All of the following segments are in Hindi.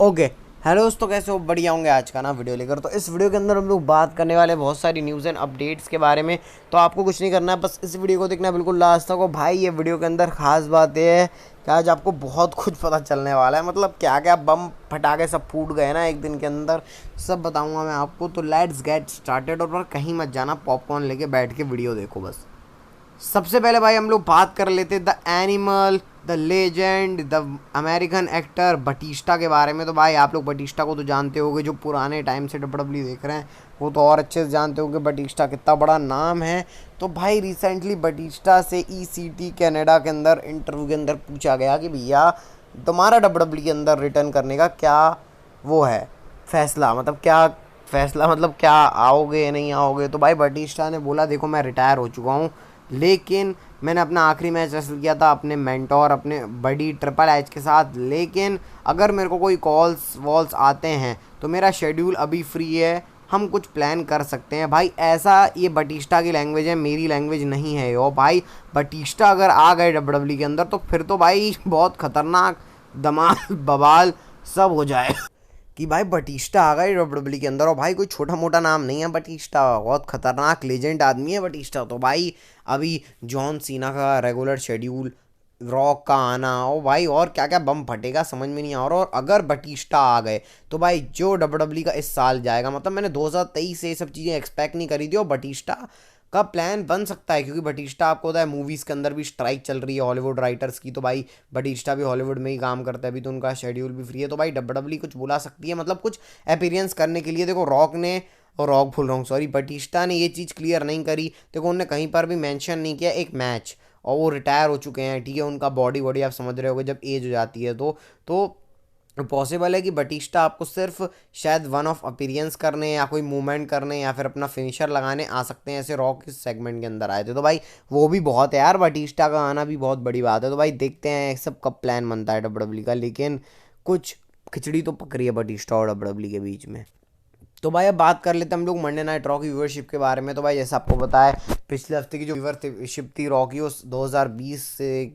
ओके। हेलो दोस्तों, कैसे हो? बढ़िया होंगे। आज का ना वीडियो लेकर तो इस वीडियो के अंदर हम लोग बात करने वाले हैं बहुत सारी न्यूज़ एंड अपडेट्स के बारे में। तो आपको कुछ नहीं करना है, बस इस वीडियो को देखना है बिल्कुल लास्ट तक। और भाई ये वीडियो के अंदर खास बात ये है कि आज आपको बहुत कुछ पता चलने वाला है। मतलब क्या क्या बम फटाके सब फूट गए ना एक दिन के अंदर, सब बताऊंगा मैं आपको। तो लेट्स गेट स्टार्टेड। और कहीं मत जाना, पॉपकॉर्न लेके बैठ के वीडियो देखो बस। सबसे पहले भाई हम लोग बात कर लेते the animal, the legend, the American actor Batista के बारे में। तो भाई आप लोग बटिस्टा को तो जानते होंगे, जो पुराने टाइम से डब्ल्यूडब्ल्यू देख रहे हैं वो तो और अच्छे से जानते होंगे बटिस्टा कितना बड़ा नाम है। तो भाई रिसेंटली बटिस्टा से ईसीटी कनाडा के अंदर इंटरव्यू के अंदर पूछा गया कि भैया तुम्हारा डब्ल्यूडब्ल्यू के अंदर रिटर्न करने का क्या वो है फैसला, मतलब क्या फैसला, मतलब क्या आओगे या नहीं आओगे। तो भाई बटिस्टा ने बोला देखो मैं रिटायर हो चुका हूँ, लेकिन मैंने अपना आखिरी मैच रेसल किया था अपने मेंटोर अपने बड़ी ट्रिपल एच के साथ। लेकिन अगर मेरे को कोई कॉल्स वॉल्स आते हैं तो मेरा शेड्यूल अभी फ्री है, हम कुछ प्लान कर सकते हैं। भाई ऐसा ये बटिस्टा की लैंग्वेज है, मेरी लैंग्वेज नहीं है यो भाई। बटिस्टा अगर आ गए डब्ल्यूडब्ल्यू के अंदर तो फिर तो भाई बहुत खतरनाक धमाल बवाल सब हो जाए कि भाई बटिस्टा आ गए डब्ल्यूडब्ल्यू के अंदर। और भाई कोई छोटा मोटा नाम नहीं है बटिस्टा, बहुत खतरनाक लेजेंड आदमी है बटिस्टा। तो भाई अभी जॉन सीना का रेगुलर शेड्यूल, रॉक का आना, ओ भाई और क्या क्या बम फटेगा समझ में नहीं आ रहा। और अगर बटिस्टा आ गए तो भाई जो डब्ल्यूडब्ल्यू का इस साल जाएगा, मतलब मैंने 2023 से ये सब चीज़ें एक्सपेक्ट नहीं करी थी। और बटिस्टा का प्लान बन सकता है क्योंकि बटिस्टा आपको पता है मूवीज़ के अंदर भी स्ट्राइक चल रही है हॉलीवुड राइटर्स की। तो भाई बटिस्टा भी हॉलीवुड में ही काम करता है अभी, तो उनका शेड्यूल भी फ्री है। तो भाई डब्ल्यूडब्ल्यू कुछ बुला सकती है, मतलब कुछ अपीयरेंस करने के लिए। देखो रॉक ने, और रॉक भूल रहा हूँ सॉरी, बटिस्टा ने ये चीज़ क्लियर नहीं करी। देखो उन्होंने कहीं पर भी मेंशन नहीं किया एक मैच, और वो रिटायर हो चुके हैं, ठीक है। उनका बॉडी बॉडी आप समझ रहे होगे, जब एज हो जाती है तो पॉसिबल है कि बटिस्टा आपको सिर्फ शायद वन ऑफ अपीयरेंस करने या कोई मूवमेंट करने या फिर अपना फिनिशर लगाने आ सकते हैं। ऐसे रॉक इस सेगमेंट के अंदर आए थे तो भाई वो भी बहुत है यार, बटिस्टा का आना भी बहुत बड़ी बात है। तो भाई देखते हैं सब कब प्लान बनता है डब्ल्यूडब्ल्यू का, लेकिन कुछ खिचड़ी तो पक रही है बटिस्टा और डब्ल्यूडब्ल्यू के बीच में। तो भाई अब बात कर लेते हैं हम लोग मंडे नाइट रॉ की व्यूअरशिप के बारे में। तो भाई जैसे आपको पता है पिछले हफ्ते की जो व्यूअरशिप थी रॉ की, उस 2020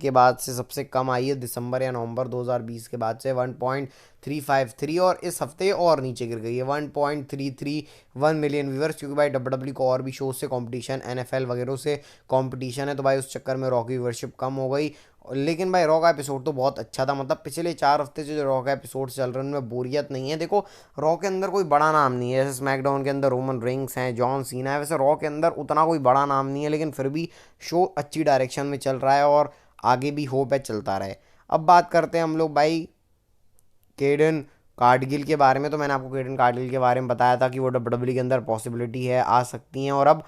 के बाद से सबसे कम आई है, दिसंबर या नवंबर 2020 के बाद से 1.353। और इस हफ्ते और नीचे गिर गई है 1.331 मिलियन व्यूअर्स, क्योंकि भाई डब्ल्यूडब्ल्यू को और भी शोज से कंपटीशन, एनएफएल वगैरह से कंपटीशन है। तो भाई उस चक्कर में रॉ की व्यूअरशिप कम हो गई। लेकिन भाई रॉ का एपिसोड तो बहुत अच्छा था, मतलब पिछले 4 हफ्ते से जो रॉ का एपिसोड चल रहे हैं उनमें बोरियत नहीं है। देखो रॉ के अंदर कोई बड़ा नाम नहीं है, जैसे स्मैकडाउन के अंदर रोमन रिंग्स हैं, जॉन सीना है, वैसे रॉ के अंदर उतना कोई बड़ा नाम नहीं है। लेकिन फिर भी शो अच्छी डायरेक्शन में चल रहा है और आगे भी होप है चलता रहे। अब बात करते हैं हम लोग भाई केडन कार्डगिल के बारे में। तो मैंने आपको केडन कार्डगिल के बारे में बताया था कि वो डब्ल्यूडब्ल्यू के अंदर पॉसिबिलिटी है, आ सकती हैं। और अब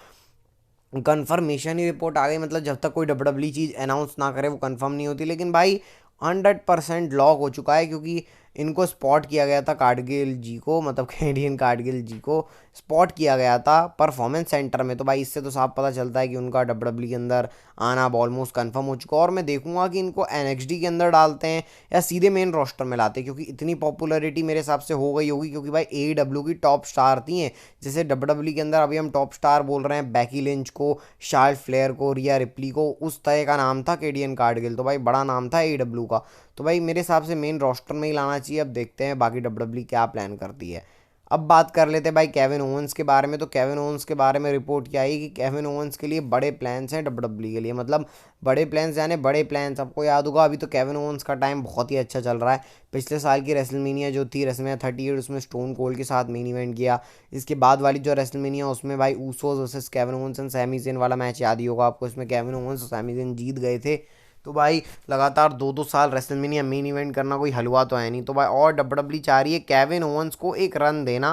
कंफर्मेशन ही रिपोर्ट आ गई, मतलब जब तक कोई डब्ल्यूडब्ल्यू चीज़ अनाउंस ना करे वो कंफर्म नहीं होती। लेकिन भाई 100% लॉक हो चुका है, क्योंकि इनको स्पॉट किया गया था कार्डगिल जी को, मतलब कैनेडियन कार्डगिल जी को स्पॉट किया गया था परफॉर्मेंस सेंटर में। तो भाई इससे तो साफ पता चलता है कि उनका डब्ल्यूडब्ल्यू के अंदर आना ऑलमोस्ट कंफर्म हो चुका है। और मैं देखूंगा कि इनको एनएक्सडी के अंदर डालते हैं या सीधे मेन रोस्टर में लाते हैं, क्योंकि इतनी पॉपुलैरिटी मेरे हिसाब से हो गई होगी, क्योंकि भाई एडब्ल्यू की टॉप स्टार थी हैं। जैसे डब्ल्यूडब्ल्यू के अंदर अभी हम टॉप स्टार बोल रहे हैं बैकी लिंच को, शार्ल फ्लेयर को, रिया रिप्ली को, उस तरह का नाम था केडियन कार्डगिल। तो भाई बड़ा नाम था एडब्ल्यू का। तो भाई मेरे हिसाब से मेन रोस्टर में ही लाना चाहिए। अब देखते हैं बाकी डब्ल्यूडब्ल्यू क्या प्लान करती है। अब बात कर लेते हैं भाई केविन ओवेंस के बारे में। तो केविन ओवेंस के बारे में रिपोर्ट क्या आई कि केविन ओवेंस के लिए बड़े प्लान्स हैं डब्ल्यूडब्ल्यू के लिए, मतलब बड़े प्लान्स यानी बड़े प्लान्स। आपको याद होगा अभी तो केविन ओवेंस का टाइम बहुत ही अच्छा चल रहा है। पिछले साल की रेसलमेनिया जो थी, रेसलमेनिया 38, उसमें स्टोन कोल्ड के साथ मेन इवेंट किया। इसके बाद वाली जो रेसलमेनिया उसमें भाई Usos versus Kevin Owens and Sami Zayn वाला मैच याद ही होगा आपको, इसमें केविन ओवेंस और सैमी ज़ेन जीत गए थे। तो भाई लगातार 2-2 साल रेसलमेनिया मेन इवेंट करना कोई हलवा तो है नहीं। तो भाई और डब्ल्यूडब्ल्यू चाह रही है केविन ओवेंस को एक रन देना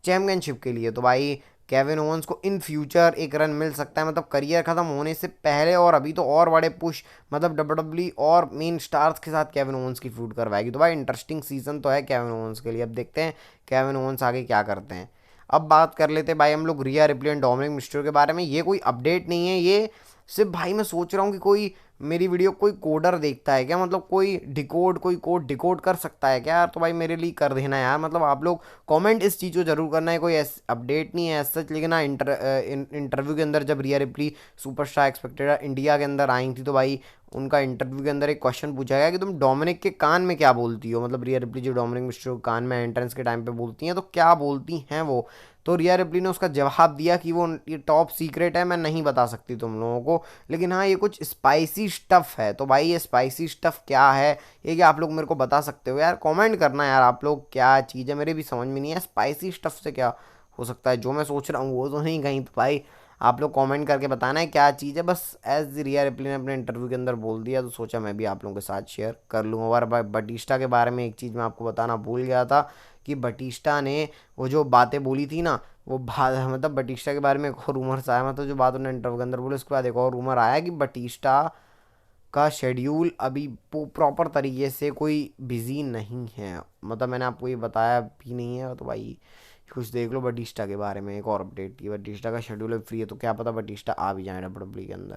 चैम्पियनशिप के लिए। तो भाई केविन ओवेंस को इन फ्यूचर एक रन मिल सकता है, मतलब करियर ख़त्म होने से पहले। और अभी तो और बड़े पुश, मतलब डब्ल्यूडब्ल्यू और मेन स्टार्स के साथ केविन ओवेंस की फ्यूड करवाएगी। तो भाई इंटरेस्टिंग सीजन तो है केविन ओवेंस के लिए। अब देखते हैं केविन ओवेंस आगे क्या करते हैं। अब बात कर लेते हैं भाई हम लोग Rhea Ripley and Dominik Mysterio के बारे में। ये कोई अपडेट नहीं है, ये सिर्फ भाई मैं सोच रहा हूँ कि कोई मेरी वीडियो कोई कोडर देखता है क्या, मतलब कोई कोई कोड डिकोड कर सकता है क्या यार, तो भाई मेरे लिए कर देना यार। मतलब आप लोग कमेंट इस चीज़ को जरूर करना है, कोई अपडेट नहीं है सच, लेकिन हाँ इंटरव्यू के अंदर जब रिया रिप्ली सुपरस्टार एक्सपेक्टेड इंडिया के अंदर आई थी, तो भाई उनका इंटरव्यू के अंदर एक क्वेश्चन पूछा गया कि तुम डोमिनिक के कान में क्या बोलती हो, मतलब रिया रिप्ली जो डोमिनिक मिस्टर को कान में एंट्रेंस के टाइम पे बोलती हैं तो क्या बोलती हैं वो। तो रिया रिप्ली ने उसका जवाब दिया कि वो ये टॉप सीक्रेट है, मैं नहीं बता सकती तुम लोगों को, लेकिन हाँ ये कुछ स्पाइसी स्टफ़ है। तो भाई ये स्पाइसी स्टफ़ क्या है, ये क्या आप लोग मेरे को बता सकते हो यार, कमेंट करना यार आप लोग, क्या चीज़ है मेरे भी समझ में नहीं है, स्पाइसी स्टफ़ से क्या हो सकता है, जो मैं सोच रहा हूँ वो तो नहीं कहीं। तो भाई आप लोग कमेंट करके बताना है क्या चीज़ है, बस एज रिया रिप्ली ने अपने इंटरव्यू के अंदर बोल दिया तो सोचा मैं भी आप लोगों के साथ शेयर कर लूँगा। और भाई बटिस्टा के बारे में एक चीज़ मैं आपको बताना भूल गया था कि बटिस्टा ने वो जो बातें बोली थी ना, वो बात मतलब बटिस्टा के बारे में एक और रूमर्स आया, मतलब जो बात उन्होंने इंटरव्यू के अंदर बोले उसके बाद एक और रूमर आया कि बटिस्टा का शेड्यूल अभी प्रॉपर तरीके से कोई बिजी नहीं है, मतलब मैंने आपको ये बताया भी नहीं है। तो भाई कुछ देख लो बटिस्टा के बारे में, एक और अपडेट की बटिस्टा का शेड्यूल अभी फ्री है, तो क्या पता बटिस्टा आ भी जाए डब्ल्यूडब्ल्यू के अंदर।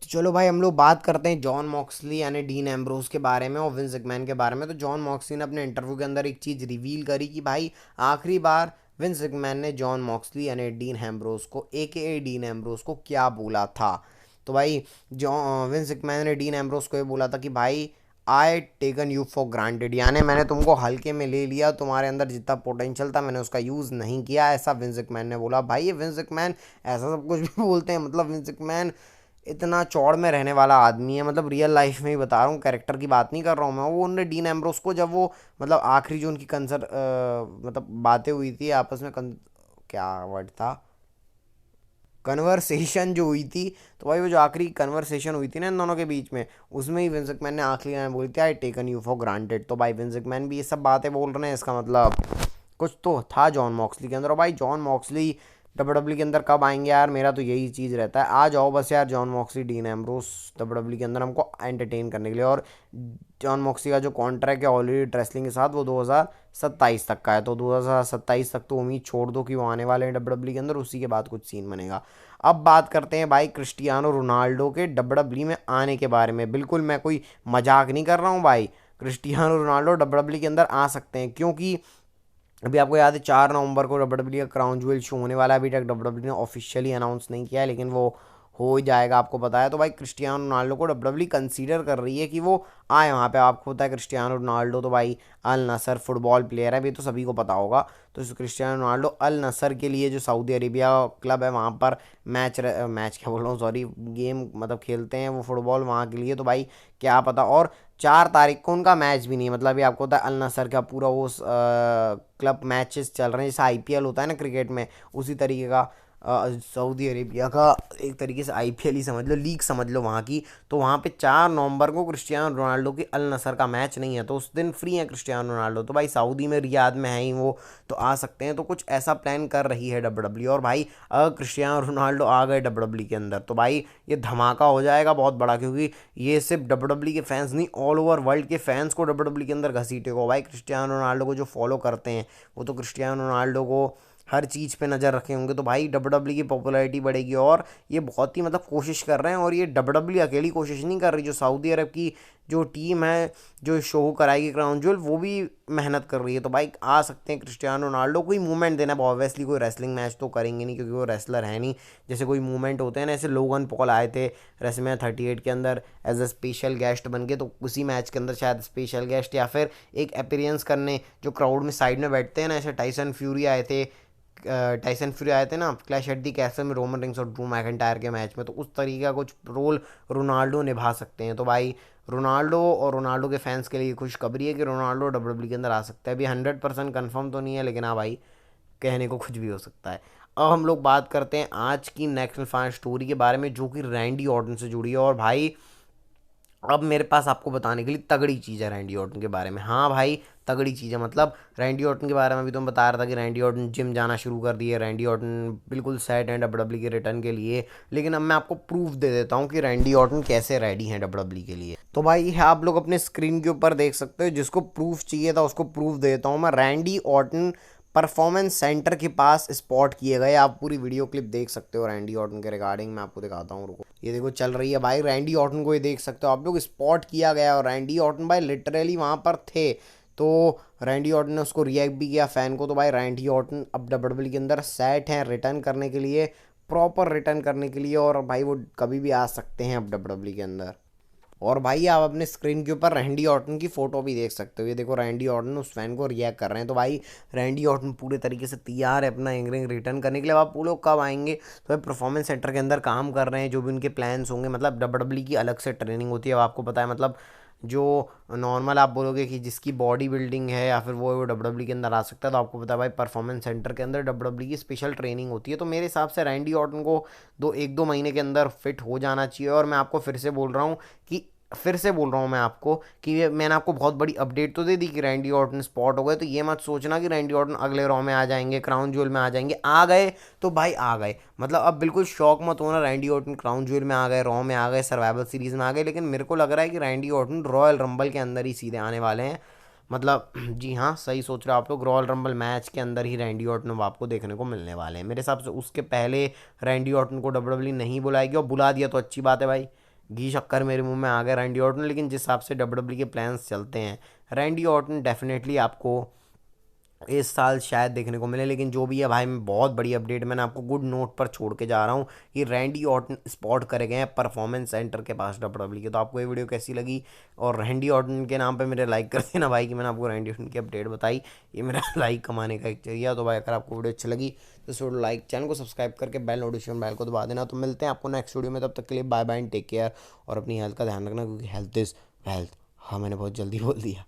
तो चलो भाई हम लोग बात करते हैं जॉन मॉक्सली यानी डीन एम्ब्रोस के बारे में और विंस मैकमैन के बारे में। तो जॉन मॉक्सली ने अपने इंटरव्यू के अंदर एक चीज़ रिवील करी कि भाई आखिरी बार विंस मैकमैन ने जॉन मॉक्सली यानी डीन एम्ब्रोस को ए डीन एम्ब्रोस को क्या बोला था। तो भाई विंस मैकमैन ने डीन एम्ब्रोस को ये बोला था कि भाई I taken you for granted, यानी मैंने तुमको हल्के में ले लिया, तुम्हारे अंदर जितना पोटेंशियल था मैंने उसका यूज़ नहीं किया, ऐसा विंस मैकमैन ने बोला। भाई ये विंस मैकमैन ऐसा सब कुछ भी बोलते हैं, मतलब विंस मैकमैन इतना चौड़ में रहने वाला आदमी है, मतलब रियल लाइफ में ही बता रहा हूँ, कैरेक्टर की बात नहीं कर रहा हूँ मैं। वो उन्होंने डीन एम्ब्रोस को जब वो मतलब आखिरी जो उनकी मतलब बातें हुई थी आपस में क्या वर्ड था, कन्वर्सेशन जो हुई थी, तो भाई वो जो आखिरी कन्वर्सेशन हुई थी ना इन दोनों के बीच में, उसमें ही विंस मैकमैन ने आखिरी लाइन बोली थी I taken you for granted. तो भाई विंस मैकमैन भी ये सब बातें बोल रहे हैं, इसका मतलब कुछ तो था जॉन मॉक्सली के अंदर। और भाई जॉन मॉक्सली डब्ल्यू के अंदर कब आएंगे यार, मेरा तो यही चीज़ रहता है, आ जाओ बस यार John Moxley dean Ambrose W के अंदर हमको एंटरटेन करने के लिए। और जॉन मॉक्सली का जो कॉन्ट्रैक्ट है ऑलरेडी रेसलिंग के साथ वो 2027 तक का है, तो 2027 तक तो उम्मीद छोड़ दो कि वो आने वाले हैं डब्ल्यू के अंदर, उसी के बाद कुछ सीन बनेगा। अब बात करते हैं भाई क्रिस्टियानो रोनाल्डो के डब्ल्यू में आने के बारे में। बिल्कुल मैं कोई मजाक नहीं कर रहा हूँ भाई, क्रिस्टियानो रोनाल्डो डब्ल्यू के अंदर आ सकते हैं, क्योंकि अभी आपको याद है 4 नवंबर को डब्ल्यूडब्ल्यू का क्राउन ज्वेल शो होने वाला है। अभी तक डब्ल्यूडब्ल्यू ने ऑफिशियली अनाउंस नहीं किया है, लेकिन वो हो ही जाएगा, आपको पता है। तो भाई क्रिस्टियानो रोनाल्डो को डब्ल्यूडब्ल्यू कंसीडर कर रही है कि वो आए वहाँ पे। आपको पता है क्रिस्टियानो रोनाल्डो तो भाई अल नसर फुटबॉल प्लेयर है, ये तो सभी को पता होगा। तो इस क्रिस्टियानो रोनाल्डो अल नसर के लिए जो सऊदी अरेबिया क्लब है वहाँ पर मैच क्या बोल रहा हूँ सॉरी गेम मतलब खेलते हैं वो फुटबॉल वहाँ के लिए। तो भाई क्या पता, और 4 तारीख को उनका मैच भी नहीं है, मतलब अभी आपको पता है अल नसर का पूरा वो क्लब मैचेस चल रहे हैं, जैसे आईपीएल होता है ना क्रिकेट में, उसी तरीके का सऊदी अरेबिया का एक तरीके से आईपीएल ही समझ लो, लीग समझ लो वहाँ की। तो वहाँ पे 4 नवंबर को क्रिस्टियानो रोनाल्डो की अल नसर का मैच नहीं है, तो उस दिन फ्री है क्रिस्टियानो रोनाल्डो, तो भाई सऊदी में रियाद में है ही वो, तो आ सकते हैं। तो कुछ ऐसा प्लान कर रही है डब्ल्यूडब्ल्यू। और भाई अगर क्रिस्टियानो रोनाल्डो आ गए डब्ल्यूडब्ल्यू के अंदर तो भाई ये धमाका हो जाएगा बहुत बड़ा, क्योंकि ये सिर्फ डब्ल्यूडब्ल्यू के फैंस नहीं, ऑल ओवर वर्ल्ड के फैंस को डब्ल्यूडब्ल्यू के अंदर घसीटेगा। भाई क्रिस्टियानो रोनाल्डो को जो फॉलो करते हैं वो तो क्रिस्टियानो रोनाल्डो को हर चीज़ पे नज़र रखे होंगे, तो भाई डब्ल्यूडब्ल्यू की पॉपुलैरिटी बढ़ेगी। और ये बहुत ही मतलब कोशिश कर रहे हैं, और ये डब्ल्यूडब्ल्यू अकेली कोशिश नहीं कर रही, जो सऊदी अरब की जो टीम है जो शो कराएगी क्राउन ज्वेल वो भी मेहनत कर रही है। तो भाई आ सकते हैं क्रिस्टियानो रोनाल्डो, कोई मूवमेंट देना है ऑब्वियसली, कोई रेसलिंग मैच तो करेंगे नहीं क्योंकि वो रेसलर है नहीं, जैसे कोई मूवमेंट होते हैं ना, ऐसे लोगन पॉल आए थे रेसलमैनिया 38 के अंदर एज अ स्पेशल गेस्ट बन के, तो उसी मैच के अंदर शायद स्पेशल गेस्ट या फिर एक अपीयरेंस करने जो क्राउड में साइड में बैठते हैं ना, ऐसे टाइसन फ्यूरी आए थे ना क्लैश एट दी कैसल में रोमन रिंग्स और ड्रू मैकिंटायर के मैच में, तो उस तरीके का कुछ रोल रोनाल्डो निभा सकते हैं। तो भाई रोनाल्डो और रोनाल्डो के फैंस के लिए खुशखबरी है कि रोनाल्डो डब्ल्यूडब्ल्यू के अंदर आ सकता है। अभी 100% कन्फर्म तो नहीं है, लेकिन हाँ भाई कहने को कुछ भी हो सकता है। अब हम लोग बात करते हैं आज की नेशनल फैन स्टोरी के बारे में, जो कि रैंडी ऑर्टन से जुड़ी है। और भाई अब मेरे पास आपको बताने के लिए तगड़ी चीज़ है रैंडी ऑर्टन के बारे में। हाँ भाई तगड़ी चीज़ है, मतलब रैंडी ऑर्टन के बारे में भी तो मैं बता रहा था कि रैंडी ऑर्टन जिम जाना शुरू कर दिए, रैंडी ऑर्टन बिल्कुल सेट है डब्ल्यूडब्ल्यू के रिटर्न के लिए। लेकिन अब मैं आपको प्रूफ दे देता हूँ कि रैंडी ऑर्टन कैसे रेडी हैं डब्ल्यूडब्ल्यू के लिए। तो भाई है आप लोग अपने स्क्रीन के ऊपर देख सकते हो, जिसको प्रूफ चाहिए था उसको प्रूफ दे देता हूँ मैं। रैंडी ऑर्टन परफॉर्मेंस सेंटर के पास स्पॉट किए गए। आप पूरी वीडियो क्लिप देख सकते हो रैंडी ऑर्टन के रिगार्डिंग। मैं आपको दिखाता हूँ, रुको। ये देखो चल रही है भाई, रैंडी ऑर्टन को ये देख सकते हो आप लोग, स्पॉट किया गया और रैंडी ऑर्टन भाई लिटरली वहाँ पर थे। तो रैंडी ऑर्टन ने उसको रिएक्ट भी किया फैन को। तो भाई रैंडी ऑर्टन अब डब्ल्यूडब्ल्यूई के अंदर सेट हैं रिटर्न करने के लिए, प्रॉपर रिटर्न करने के लिए, और भाई वो कभी भी आ सकते हैं अब डब्ल्यूडब्ल्यूई के अंदर। और भाई आप अपने स्क्रीन के ऊपर रैंडी ऑर्टन की फोटो भी देख सकते हो। ये देखो रैंडी ऑर्टन उस फैन को रिएक्ट कर रहे हैं। तो भाई रैंडी ऑर्टन पूरे तरीके से तैयार है अपना रिंग रिटर्न करने के लिए। अब आप वो लोग कब आएंगे, तो भाई परफॉर्मेंस सेंटर के अंदर काम कर रहे हैं, जो भी उनके प्लान्स होंगे। मतलब डब्ल्यूडब्ल्यूई की अलग से ट्रेनिंग होती है, अब आपको पता है। मतलब जो नॉर्मल आप बोलोगे कि जिसकी बॉडी बिल्डिंग है या फिर वो डब्ल्यूडब्ल्यूई के अंदर आ सकता है, तो आपको पता है भाई परफॉर्मेंस सेंटर के अंदर डब्ल्यूडब्ल्यूई की स्पेशल ट्रेनिंग होती है। तो मेरे हिसाब से रैंडी ऑर्टन को एक दो महीने के अंदर फिट हो जाना चाहिए। और मैं आपको फिर से बोल रहा हूँ मैं आपको कि मैंने आपको बहुत बड़ी अपडेट तो दे दी कि रैंडी ऑर्टन स्पॉट हो गए। तो ये मत सोचना कि रैंडी ऑर्टन अगले रॉ में आ जाएंगे, क्राउन ज्वेल में आ जाएंगे। आ गए तो भाई आ गए, मतलब अब बिल्कुल शॉक मत होना। रैंडी ऑर्टन क्राउन ज्वेल में आ गए, रॉ में आ गए, सर्वाइवल सीरीज में आ गए, लेकिन मेरे को लग रहा है कि रैंडी ऑर्टन रॉयल रंबल के अंदर ही सीधे आने वाले हैं। मतलब जी हाँ, सही सोच रहे हो आप लोग, रॉयल रंबल मैच के अंदर ही रैंडी ऑर्टन आपको देखने को मिलने वाले हैं। मेरे हिसाब से उसके पहले रैंडी ऑर्टन को डब्ल्यूडब्ल्यूई नहीं बुलाएगी, और बुला दिया तो अच्छी बात है भाई, घी शक्कर मेरे मुंह में आ गया रैंडी ऑर्टन। लेकिन जिस हिसाब से डब्ल्यूडब्ल्यूई के प्लान्स चलते हैं, रैंडी ऑर्टन डेफिनेटली आपको इस साल शायद देखने को मिले। लेकिन जो भी है भाई, मैं बहुत बड़ी अपडेट मैंने आपको गुड नोट पर छोड़ के जा रहा हूँ कि रैंडी ऑर्टन स्पॉट करे गए हैं परफॉर्मेंस सेंटर के पास डब्ल्यूडब्ल्यूई के। तो आपको ये वीडियो कैसी लगी, और रैंडी ऑर्टन के नाम पे मेरे लाइक कर देना भाई, कि मैंने आपको रैंडी ऑर्टन की अपडेट बताई। ये मेरा लाइक कमाने का एक जरिया। तो भाई अगर आपको वीडियो अच्छी लगी तो इस वीडियो लाइक, चैनल को सब्सक्राइब करके बेल नोटिफिकेशन बेल को दबा देना। तो मिलते हैं आपको नेक्स्ट वीडियो में, तब तक के लिए bye bye and take care. और अपनी हेल्थ का ध्यान रखना, क्योंकि हेल्थ इज़ वेल्थ। हाँ, मैंने बहुत जल्दी बोल दिया।